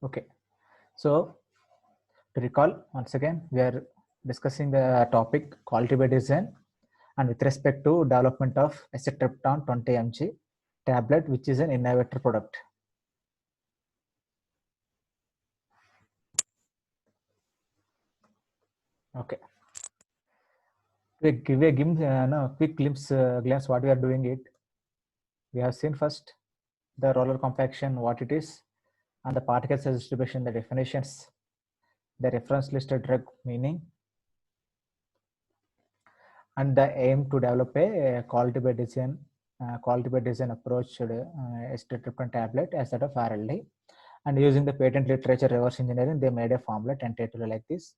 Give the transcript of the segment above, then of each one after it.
Okay, so to recall once again, we are discussing the topic quality by design, and with respect to development of Acetreprton 20 mg tablet, which is an innovator product. Okay, we give a quick glimpse what we are doing it. We have seen first the roller compaction, what it is, and the particle size distribution, the definitions, the reference listed drug meaning, and the aim to develop a quality by design approach to Acetreprton tablet as that of RLD. And using the patent literature reverse engineering, they made a formula tentatively like this.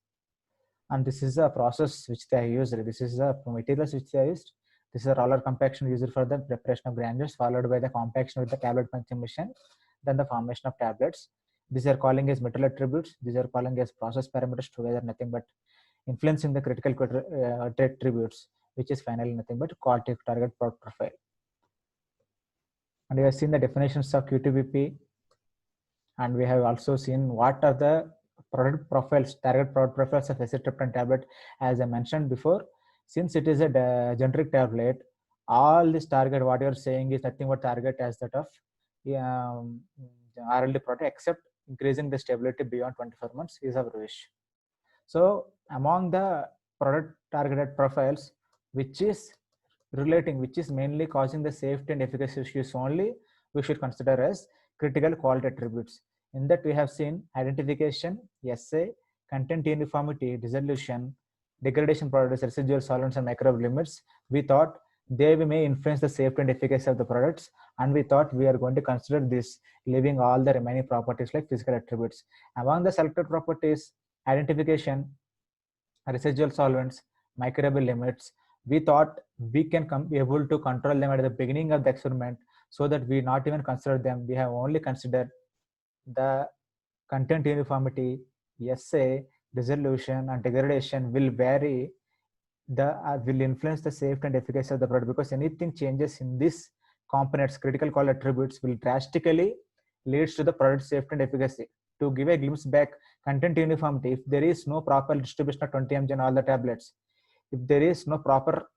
And this is a process which they used. This is the materials which they used. This is a roller compaction used for the preparation of granules, followed by the compaction with the tablet punching machine, then the formation of tablets. These are calling as metal attributes. These are calling as process parameters together, nothing but influencing the critical attributes, which is finally nothing but quality target product profile. And we have seen the definitions of QTBP, and we have also seen what are the product profiles, target product profiles of Acetreprton tablet. As I mentioned before, since it is a generic tablet, all this target, what you are saying is nothing but target as that of RLD product, except increasing the stability beyond 24 months is our wish. So among the product targeted profiles, which is which is mainly causing the safety and efficacy issues only, we should consider as critical quality attributes. In that we have seen identification, assay, content uniformity, dissolution, degradation products, residual solvents, and microbial limits. We thought they may influence the safety and efficacy of the products, and we thought we are going to consider this, leaving all the remaining properties like physical attributes. Among the selected properties, identification, residual solvents, microbial limits, we thought we can be able to control them at the beginning of the experiment, so that we not even consider them. We have only considered the content uniformity, assay, dissolution, and degradation will vary will influence the safety and efficacy of the product, because anything changes in this components, critical quality attributes, will drastically leads to the product safety and efficacy. To give a glimpse back, content uniformity, if there is no proper distribution of 20 mg in all the tablets, if there is no proper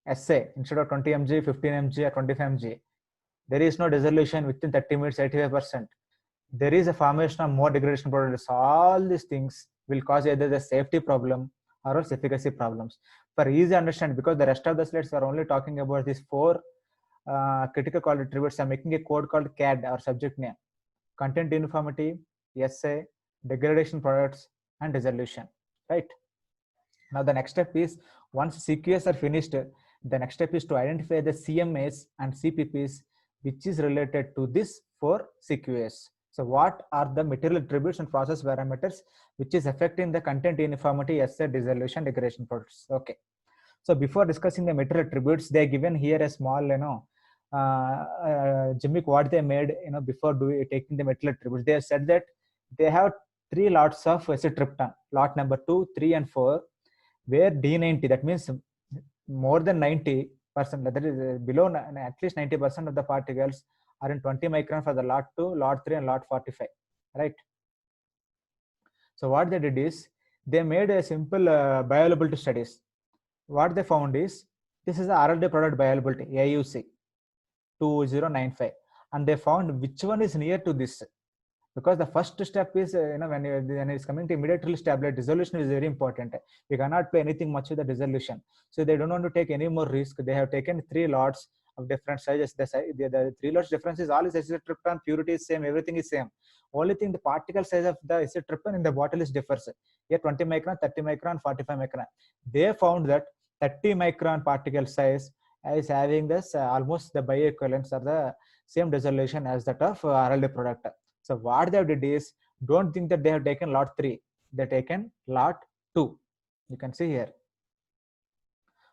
assay, instead of 20 mg, 15 mg, or 25 mg, there is no dissolution within 30 minutes, 85%. There is a formation of more degradation products. All these things will cause either the safety problem or else efficacy problems. For easy understand, because the rest of the slides are only talking about these four critical quality attributes, I'm making a code called CAD or subject name: content uniformity, assay, degradation products, and dissolution. Right. Now the next step is, once CQS are finished, the next step is to identify the CMAs and CPPs which is related to this for CQS. So what are the material attributes and process parameters which is affecting the content uniformity, assay, dissolution, degradation products? Okay. So before discussing the material attributes, they are given here a small, gimmick what they made, before taking the material attributes. They have said that they have 3 lots of Acetreprton, lot number 2, 3, and 4, where D90, that means more than 90%, that is below at least 90% of the particles are in 20 micron for the lot 2, lot 3, and lot 45, right? So what they did is, they made a simple bioavailability studies. What they found is, this is the RLD product bioavailability, AUC 2095, and they found which one is near to this. Because the first step is, when it's coming to immediate release tablet, dissolution is very important. We cannot play anything much with the dissolution. So they don't want to take any more risk. They have taken 3 lots of different sizes. The 3 lots difference is all is Acetreprton, purity is same, everything is same. Only thing, the particle size of the Acetreprton in the bottle is differs. Here 20 micron, 30 micron, 45 micron. They found that 30 micron particle size is having this almost the bioequivalence or the same dissolution as that of RLD product. So what they did is, don't think that they have taken lot 3. They taken lot 2. You can see here.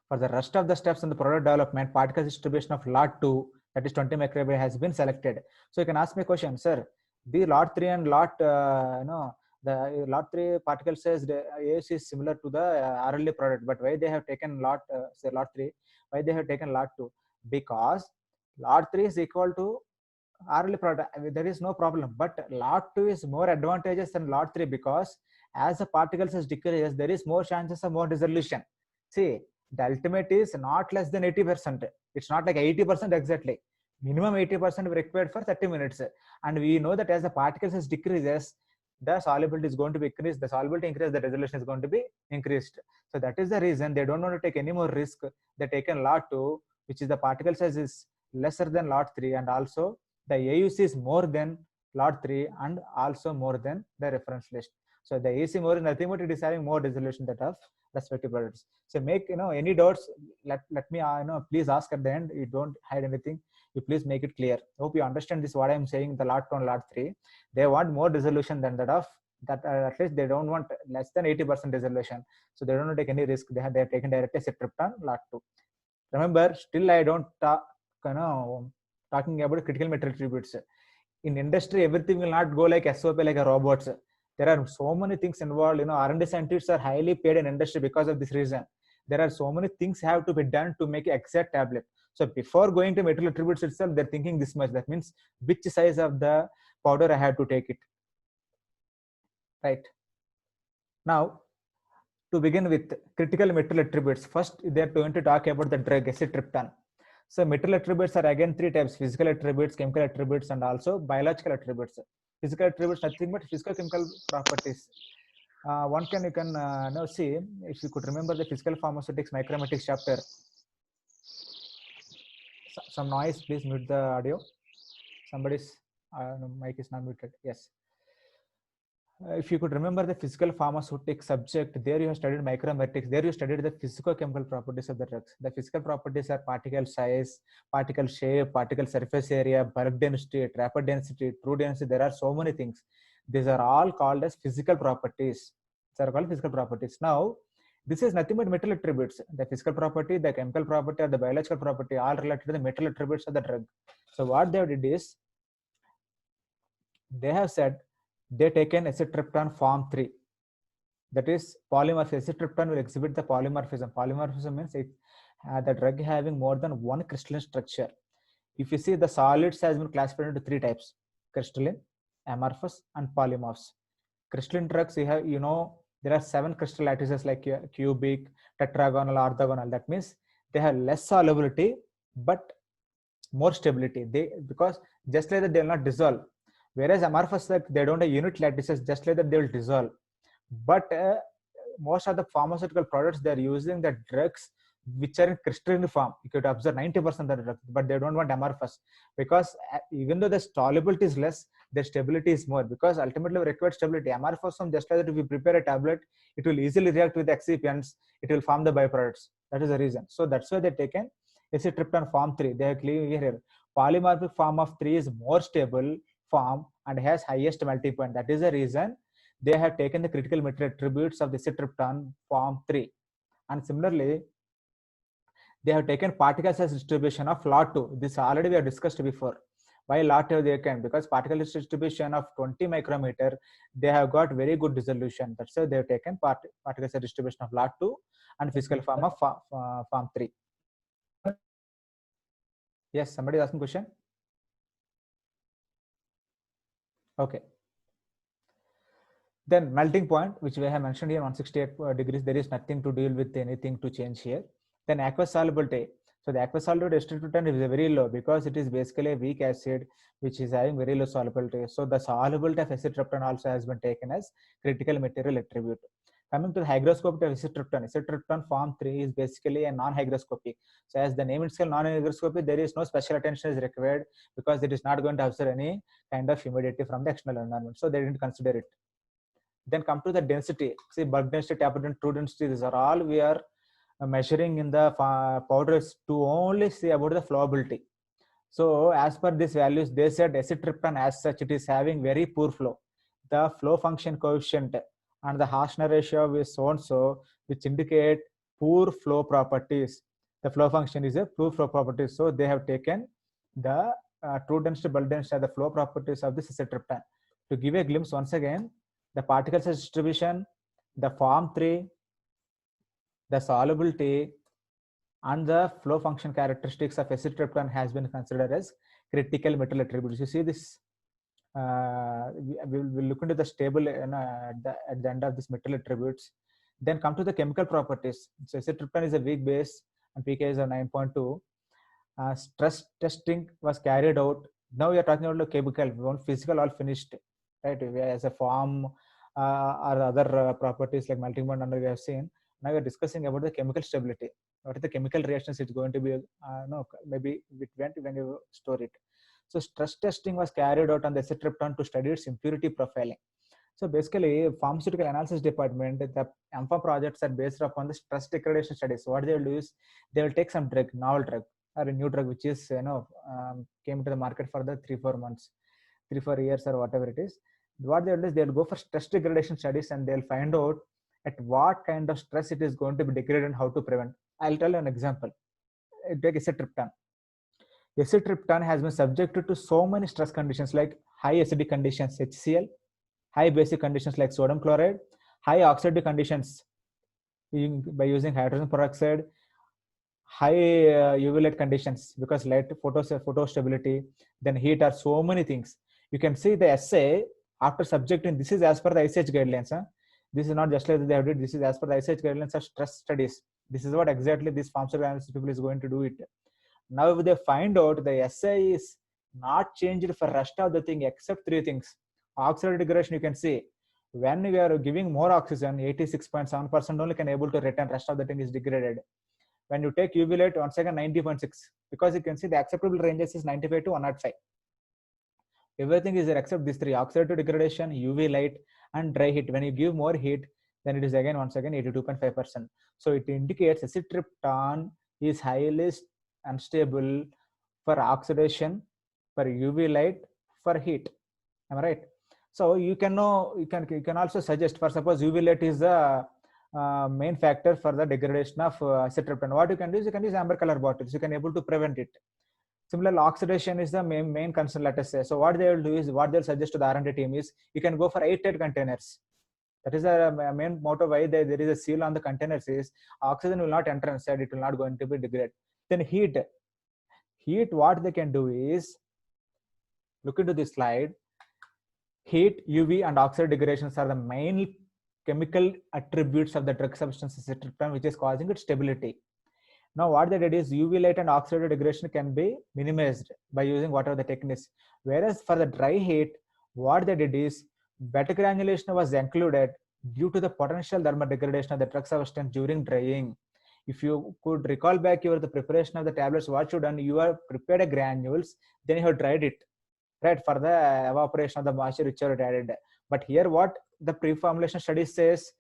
For the rest of the steps in the product development, particle distribution of lot 2, that is 20 microbial, has been selected. So you can ask me a question, sir, the lot 3 and lot, the lot 3 particle size AUC is similar to the RLD product, but why they have taken lot, say lot 3, why they have taken lot 2? Because lot 3 is equal to RLA product, there is no problem. But lot 2 is more advantageous than lot 3 because as the particles is decreases, there is more chances of more dissolution. See, the ultimate is not less than 80%. It's not like 80% exactly. Minimum 80% required for 30 minutes. And we know that as the particles is decreases, the solubility is going to be increased. The solubility increase, the resolution is going to be increased. So that is the reason they don't want to take any more risk. They taken lot 2, which is the particle size is lesser than lot 3, and also the AUC is more than lot 3 and also more than the reference list. So the AUC more is nothing but it is having more resolution that of respective products. So make any doubts, let me please ask at the end. You don't hide anything. You please make it clear. Hope you understand this what I am saying. The lot 2 and lot 3, they want more resolution than that of that. At least they don't want less than 80% resolution. So they don't want to take any risk. They have taken directly Citrypton lot 2. Remember, still I don't talk, talking about critical metal attributes. In industry, everything will not go like SOP, like a robots. There are so many things involved. R&D scientists are highly paid in industry because of this reason. There are so many things have to be done to make exact tablet. So before going to metal attributes itself, they're thinking this much. That means which size of the powder I have to take it. Right. Now, to begin with critical metal attributes, first they're going to talk about the drug acetryptan. So metal attributes are again 3 types: physical attributes, chemical attributes, and also biological attributes. Physical attributes nothing but physical chemical properties. You can now see, if you could remember the physical pharmaceutics micromatics chapter. Some noise, please mute the audio. Somebody's mic is not muted. Yes. If you could remember the physical pharmaceutic subject, there you have studied micromatics. There you studied the physicochemical properties of the drugs. The physical properties are particle size, particle shape, particle surface area, bulk density, trapper density, true density. There are so many things. These are all called as physical properties. These are called physical properties. Now, this is nothing but metal attributes. The physical property, the chemical property, or the biological property, all related to the metal attributes of the drug. So what they did is, they have said, they taken acetryptan form 3, that is polymorphism. Acetryptan will exhibit the polymorphism. Polymorphism means the drug having more than one crystalline structure. If you see, the solids has been classified into 3 types: crystalline, amorphous, and polymorphs. Crystalline drugs, you have, there are 7 crystal lattices like cubic, tetragonal, orthogonal. That means they have less solubility but more stability. Because just like that they will not dissolve. Whereas amorphous, like they don't have unit lattices, just like that they will dissolve. But most of the pharmaceutical products, they are using the drugs which are in crystalline form. You could observe 90% of the drugs, but they don't want amorphous, because even though the solubility is less, their stability is more, because ultimately we require stability. Amorphous form, just like that if you prepare a tablet, it will easily react with the excipients, it will form the byproducts. That is the reason. So that's why they've taken acetryptan form 3. They have clearly here. Polymorphic form of 3 is more stable form and has highest melting point. That is the reason they have taken the critical metal attributes of the acetryptan form 3. And similarly, they have taken particle size distribution of lot 2. This already we have discussed before. Why lot 2 they can? Because particle distribution of 20 micrometer, they have got very good resolution. That's why they have taken particle size distribution of lot 2 and physical form of form 3. Yes, somebody is asking question. Okay. Then melting point, which we have mentioned here, 168 degrees, there is nothing to deal with, anything to change here. Then aqueous solubility. So the aqueous solubility acetryptan is very low because it is basically a weak acid which is having very low solubility. So the solubility of acetryptan also has been taken as critical material attribute. Coming to the hygroscopy of acetryptan form 3 is basically a non-hygroscopic. So as the name itself, non-hygroscopic, there is no special attention is required because it is not going to observe any kind of humidity from the external environment. So they didn't consider it. Then come to the density. See, bulk density, taper density, true density, these are all we are measuring in the powders to only see about the flowability. So as per these values, they said acetryptan as such, it is having very poor flow. The flow function coefficient and the Harsner ratio is so and so, which indicate poor flow properties. The flow function is a poor flow property. So they have taken the true density, bulk density, the flow properties of this acetryptan. To give a glimpse once again, the particle size distribution, the form 3, the solubility, and the flow function characteristics of acetyltryptan has been considered as critical metal attributes. You see this, we'll look into the stable at the end of this metal attributes. Then come to the chemical properties. So acetyltryptan is a weak base and pK is a 9.2. Stress testing was carried out. Now we are talking about the chemical, physical, all finished, right? As a form or other properties like melting point, and we have seen. Now we are discussing about the chemical stability. What are the chemical reactions it's going to be? No, maybe it went when you store it. So stress testing was carried out on the acetyltryptan to study its impurity profiling. So basically, pharmaceutical analysis department, the AMPA projects are based upon the stress degradation studies. So what they will do is they will take some drug, novel drug, or a new drug which is came to the market for the 3-4 months, 3-4 years or whatever it is. What they will do is they will go for stress degradation studies and they'll find out at what kind of stress it is going to be degraded and how to prevent. I'll tell you an example. Take acetyltryptan. Acetyltryptan has been subjected to so many stress conditions like high acidic conditions, HCl, high basic conditions like sodium chloride, high oxidative conditions by using hydrogen peroxide, high UV light conditions because light photo stability, then heat are so many things. You can see the essay after subjecting, this is as per the ICH guidelines. This is not just like they have did, this is as per the ICH guidelines of stress studies. This is what exactly this pharmaceutical analysis people is going to do it. Now if they find out the essay is not changed for rest of the thing except 3 things. Oxidative degradation, you can see when we are giving more oxygen, 86.7% only can able to retain, rest of the thing is degraded. When you take UV light, once again 90.6, because you can see the acceptable ranges is 95 to 105. Everything is there except these 3: oxidative degradation, UV light, and dry heat. When you give more heat, then it is again once again 82.5%. So it indicates acetyltryptan is highly unstable for oxidation, for UV light, for heat. Am I right? So you can know, you can also suggest, for suppose UV light is the main factor for the degradation of acetyltryptan. What you can do is you can use amber color bottles. You can able to prevent it. Similarly, oxidation is the main concern, let us say. So what they will do is, what they'll suggest to the R&D team is, you can go for airtight containers. That is the main motto why there is a seal on the containers is oxygen will not enter inside, it will not going to be degraded. Then heat, what they can do is, look into this slide. Heat, UV, and oxide degradations are the main chemical attributes of the drug substance acetyltryptan, which is causing its stability. Now what they did is UV light and oxidative degradation can be minimized by using whatever the techniques. Whereas for the dry heat, what they did is beta granulation was included due to the potential thermal degradation of the drug substance during drying. If you could recall back the preparation of the tablets, what you done, you have prepared a granules, then you have dried it, right, for the evaporation of the moisture which you have added. But here what the pre-formulation study says,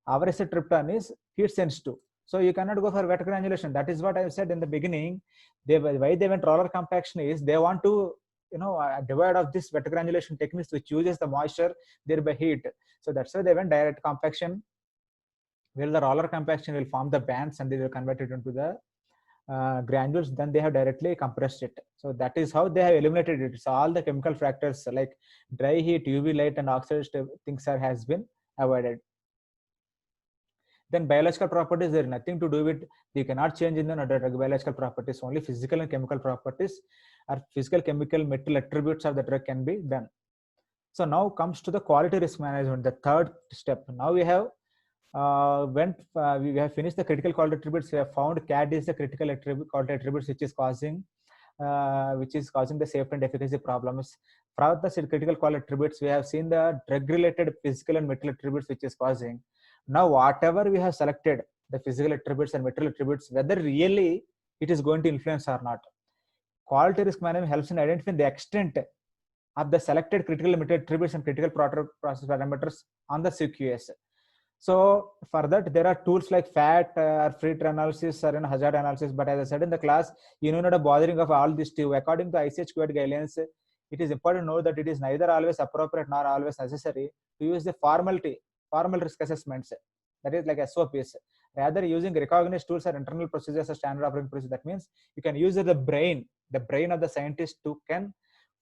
our acetyltryptan is heat sensitive. So you cannot go for wet granulation. That is what I said in the beginning. Why they went roller compaction is they want to divide of this wet granulation techniques which uses the moisture thereby heat. So that's why they went direct compaction, where the roller compaction will form the bands and they will convert it into the granules. Then they have directly compressed it. So that is how they have eliminated it. So all the chemical factors like dry heat, UV light, and oxidative things has been avoided. Then biological properties, there is nothing to do with, you cannot change in the drug biological properties, only physical and chemical properties or physical, chemical, metal attributes of the drug can be done. So now comes to the quality risk management, the third step. Now we have we have finished the critical quality attributes. We have found CAD is the critical quality attributes which is causing the safety and efficacy problems. For the critical quality attributes, we have seen the drug-related physical and metal attributes which is causing. Now, whatever we have selected, the physical attributes and metal attributes, whether really it is going to influence or not. Quality risk management helps in identifying the extent of the selected critical metal attributes and critical process parameters on the CQS. So for that, there are tools like FAT or FRIT analysis or hazard analysis. But as I said in the class, you know, not a bothering of all these two. According to ICH QAD guidelines, it is important to know that it is neither always appropriate nor always necessary to use the formal risk assessments. That is like SOPs. Rather, using recognized tools or internal procedures or standard operating procedures. That means you can use the brain of the scientist to can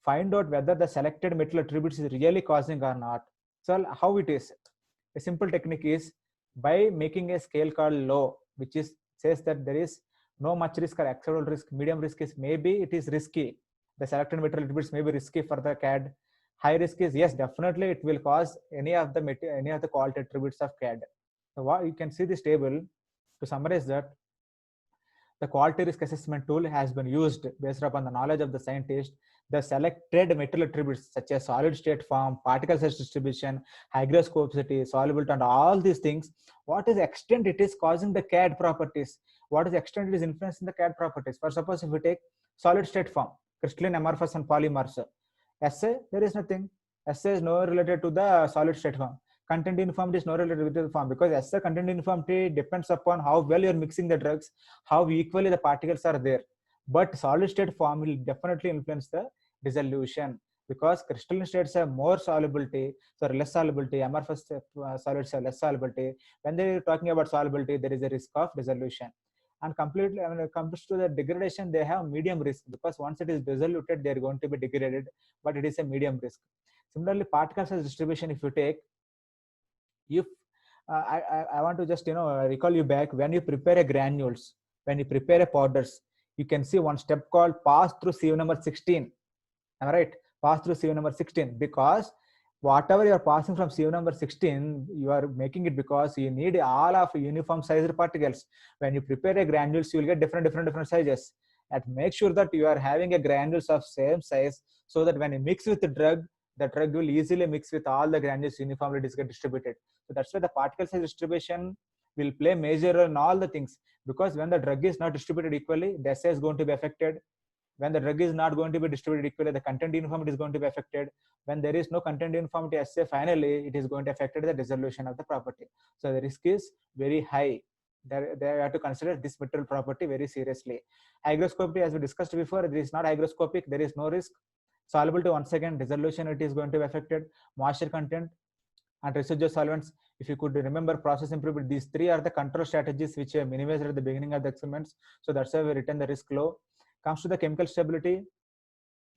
find out whether the selected metal attributes is really causing or not. So how it is? A simple technique is by making a scale called low, which says that there is no much risk or acceptable risk. Medium risk is maybe it is risky. The selected metal attributes may be risky for the CAD. High risk is yes, definitely it will cause any of the quality attributes of CAD. So what you can see this table to summarize that the quality risk assessment tool has been used based upon the knowledge of the scientist. The selected metal attributes such as solid state form, particle size distribution, hygroscopicity, solubility, and all these things. What is the extent it is causing the CAD properties? What is the extent it is influencing the CAD properties? For suppose if we take solid state form, crystalline, amorphous, and polymers. SA, there is nothing. SA is no related to the solid state form. Content uniformity is no related with the form because SA content uniformity depends upon how well you're mixing the drugs, how equally the particles are there. But solid state form will definitely influence the dissolution because crystalline states have more solubility, so less solubility. Amorphous solids have less solubility. When they're talking about solubility, there is a risk of dissolution. And completely, when it comes to the degradation, they have medium risk because once it is diluted, they are going to be degraded, but it is a medium risk. Similarly, particle size distribution, if you take, if I want to just recall you back when you prepare a granules, when you prepare a powders, you can see one step called pass through sieve number 16. Am I right? Pass through sieve number 16 because whatever you are passing from sieve number 16, you are making it because you need all of uniform sized particles. When you prepare a granules, you will get different sizes. And make sure that you are having a granules of same size so that when you mix with the drug will easily mix with all the granules uniformly get distributed. So that's why the particle size distribution will play major role in all the things because when the drug is not distributed equally, the assay is going to be affected. When the drug is not going to be distributed equally, the content uniformity is going to be affected. When there is no content uniformity assay, finally, it is going to affect the dissolution of the property. So the risk is very high. They have to consider this material property very seriously. Hygroscopy, as we discussed before, there is not hygroscopic, there is no risk. Solubility, once again, dissolution, it is going to be affected. Moisture content and residual solvents. If you could remember process improvement, these three are the control strategies which are minimized at the beginning of the experiments. So that's why we return the risk low. Comes to the chemical stability.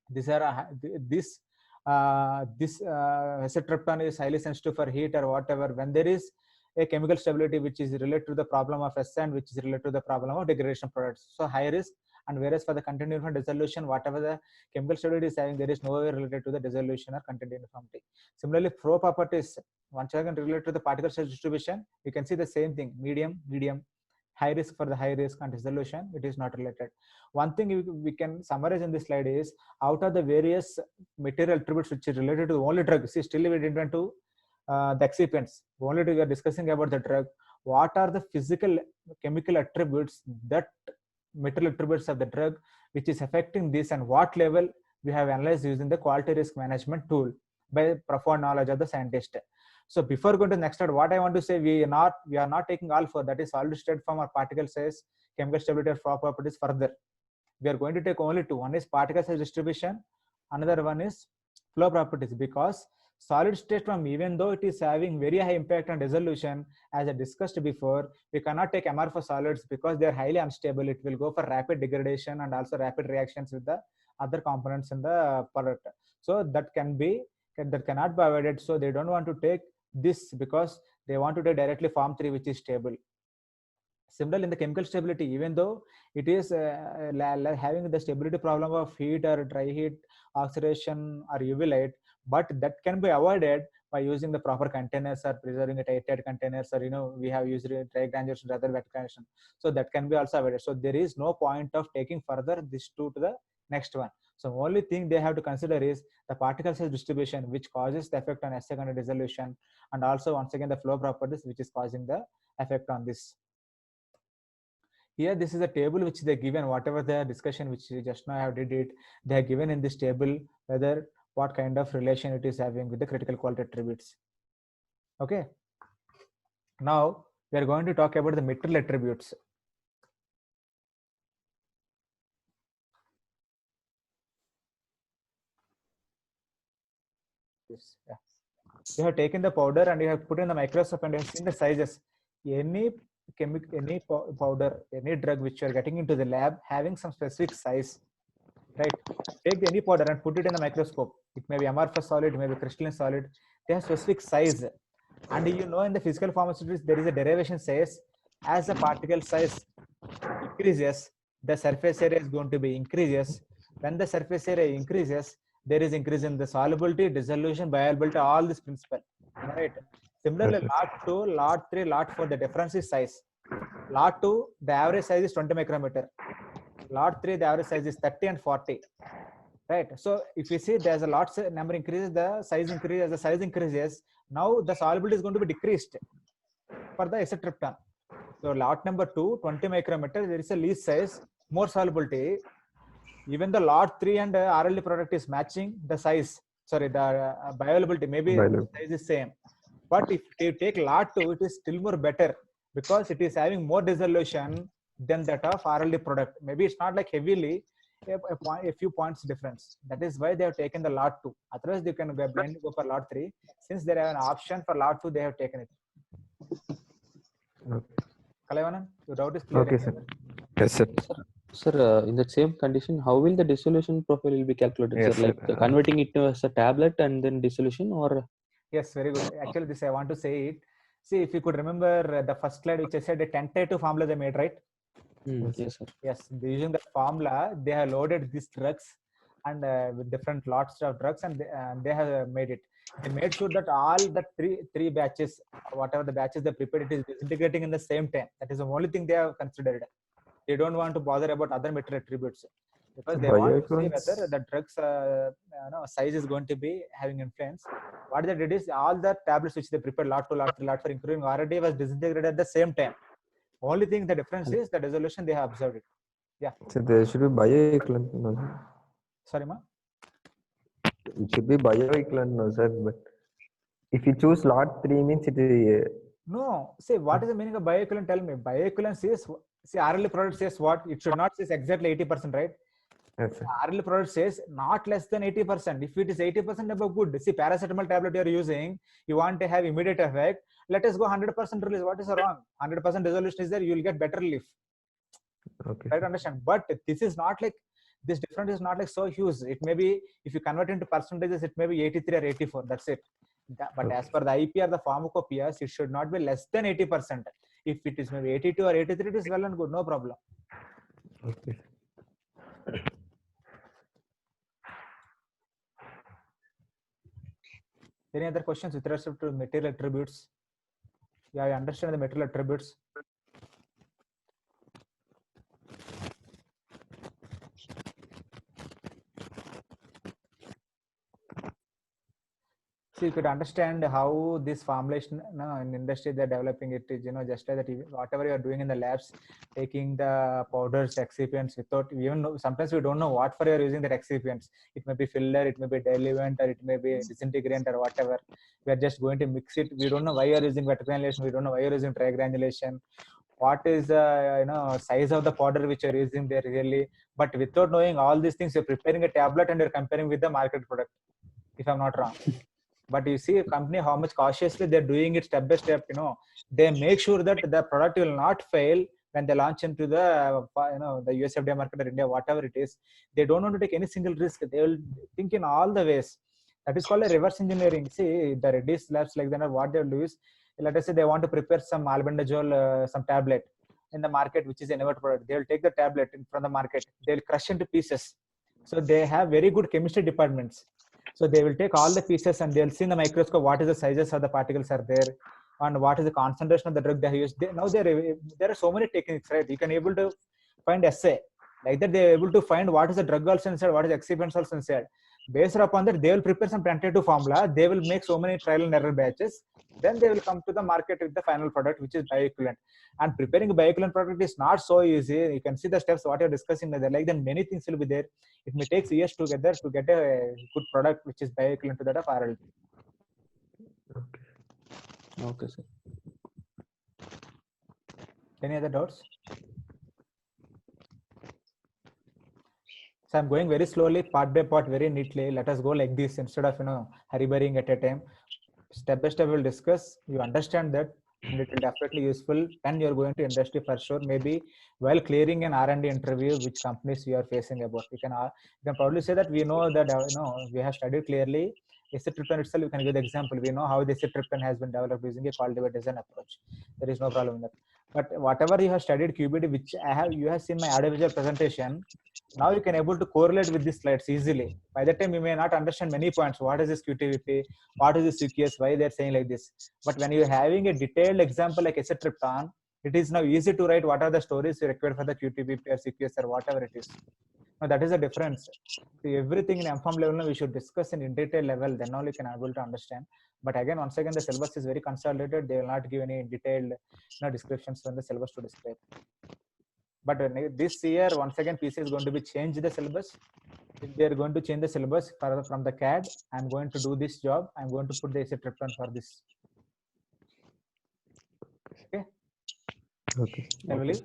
These are this acetyltryptophan is highly sensitive for heat or whatever. When there is a chemical stability which is related to the problem of SA and which is related to the problem of degradation products, so high risk. And whereas for the content uniform dissolution, whatever the chemical stability is having, there is no way related to the dissolution or content uniformity. Similarly, flow properties, once again related to the particle size distribution, you can see the same thing: medium, high risk for the high risk, and dissolution, it is not related. One thing we can summarize in this slide is, out of the various material attributes which is related to only drug, see, still we didn't went to the excipients, only we are discussing about the drug. What are the physical chemical attributes, that material attributes of the drug which is affecting this, and what level we have analyzed using the quality risk management tool by profound knowledge of the scientist. So before going to the next slide, what I want to say, we are not taking all four, that is solid state form or particle size, chemical stability or flow properties further. We are going to take only two. One is particle size distribution, another one is flow properties, because solid state form, even though it is having very high impact on dissolution, as I discussed before, we cannot take amorphous solids because they are highly unstable. It will go for rapid degradation and also rapid reactions with the other components in the product. So that cannot be avoided. So they don't want to take this because they want to take directly form 3, which is stable. Similarly, in the chemical stability, even though it is having the stability problem of heat or dry heat, oxidation or UV light, but that can be avoided by using the proper containers or preserving it airtight containers, or we have used dry granulation rather wet granulation. So that can be also avoided. So there is no point of taking further this two to the next one. So only thing they have to consider is the particle size distribution, which causes the effect on secondary dissolution, and also once again the flow properties, which is causing the effect on this. Here, this is a table which they given, whatever the discussion which just now I have did it, they have given in this table whether what kind of relation it is having with the critical quality attributes. Okay. Now we are going to talk about the material attributes. Yes. Yeah. You have taken the powder and you have put in the microscope and you have seen the sizes. Any powder, any drug which you are getting into the lab having some specific size, right? Take any powder and put it in the microscope. It may be amorphous solid, it may be crystalline solid. They have specific size. And in the physical pharmaceuticals, there is a derivation says as the particle size increases, the surface area is going to be increases. When the surface area increases, there is increase in the solubility, dissolution, bioavailability, all this principle. Right. Similarly, Yes, lot 2, lot 3, lot 4, the difference is size. Lot 2, the average size is 20 micrometer. Lot 3, the average size is 30 and 40. Right. So if you see there's a lot number increases, the size increases. As the size increases, now the solubility is going to be decreased for the acetyltryptan. So lot number 2, 20 micrometer, there is a least size, more solubility. Even the lot 3 and RLD product is matching the size. Sorry, the bioavailability, maybe the size is same. But if you take lot 2, it is still more better because it is having more dissolution than that of RLD product. Maybe it's not like heavily a few points difference. That is why they have taken the lot 2. Otherwise, they can blindly go for lot 3. Since there have an option for lot 2, they have taken it. Okay. Kalaivanan, your doubt is clear. Okay, sir. Yes, sir. Sir, in that same condition, how will the dissolution profile will be calculated? Yes, sir? Like sir. converting it to as a tablet and then dissolution, or? Yes, very good. Actually, this I want to say it. See, if you could remember the first slide, which I said a tentative formula they made, right? Yes, sir. Yes, using the formula, they have loaded these drugs and with different lots of drugs, and they have made it. They made sure that all the three batches, whatever the batches they prepared, it is disintegrating in the same time. That is the only thing they have considered. They don't want to bother about other material attributes because they want to see whether the drugs size is going to be having influence. What they did is all the tablets which they prepared, lot 2, lot 3, lot 4, including RD, was disintegrated at the same time. Only thing the difference is the dissolution they have observed it. Yeah. So there should be bioequivalent, no? Sorry, ma. It should be bioequivalent, no, sir. But if you choose lot 3, means it is. No. See, what is the meaning of bioequivalent? Tell me. Bioequivalence is, see, RL product says what? It should not say exactly 80%, right? Yes, sir. RL product says not less than 80%. If it is 80% above, good. See, paracetamol tablet you are using, you want to have immediate effect. Let us go 100% release. What is wrong? 100% resolution is there. You will get better relief. Okay. Right? Understand? But this is not like, this difference is not like so huge. It may be, if you convert into percentages, it may be 83 or 84. That's it. But Okay. as per the IP or the pharmacopoeias, it should not be less than 80%. If it is maybe 82 or 83, it is well and good. No problem. Okay. Any other questions with respect to material attributes? Yeah, I understand the material attributes. So you could understand how this formulation in industry they're developing it is, just like that whatever you are doing in the labs, taking the powders, excipients without even know, sometimes we don't know what for you are using that excipients. It may be filler, it may be diluent, or it may be disintegrant or whatever. We are just going to mix it. We don't know why you are using wet granulation. We don't know why you are using dry granulation. What is the size of the powder which you are using there really? But without knowing all these things, you're preparing a tablet and you're comparing with the market product. If I'm not wrong. But you see a company how much cautiously they're doing it step by step. They make sure that the product will not fail when they launch into the the US FDA market or India, whatever it is. They don't want to take any single risk. They will think in all the ways. That is called a reverse engineering. See, the Reddy's labs like that, what they'll do is, let us say they want to prepare some albendazole, some tablet in the market, which is an inert product. They'll take the tablet from the market. They'll crush into pieces. So they have very good chemistry departments. So they will take all the pieces and they'll see in the microscope what is the sizes of the particles are there and what is the concentration of the drug they have used. Now there are so many techniques, right? You can able to find assay. Like that, they are able to find what is the drug also inside, what is the excipients also inside. Based upon that, they will prepare some tentative formula. They will make so many trial and error batches. Then they will come to the market with the final product, which is bioequivalent. And preparing a bioequivalent product is not so easy. You can see the steps what you're discussing there. Like then many things will be there. It may take years together to get a good product which is bioequivalent to that of RLD. Okay. Okay, sir. Any other doubts? So I'm going very slowly, part by part, very neatly. Let us go like this instead of hurrying at a time. Step by step we'll discuss. You understand that, and it will definitely useful. And you're going to industry for sure. Maybe while clearing an R&D interview, which companies you are facing about, you can probably say that we know that we have studied clearly. Acetyltryptan itself, you can give the example. We know how the acetyltryptan has been developed using a quality by design approach. There is no problem in that. But whatever you have studied QBD, which you have seen my audiovisual presentation, now you can able to correlate with these slides easily. By that time, you may not understand many points. What is this QTVP? What is this UKS? Why they're saying like this? But when you're having a detailed example like acetrypton, it is now easy to write what are the stories required for the QTVP or CQS or whatever it is. Now that is the difference. See, everything in MPharm level now we should discuss in detail level, then only can able to understand. But again, once again, the syllabus is very consolidated. They will not give any detailed descriptions from the syllabus to describe. But this year, once again, PC is going to be change the syllabus. If they are going to change the syllabus from the CAD, I'm going to do this job. I'm going to put the acetrypton for this. Okay. Okay. Shall we leave?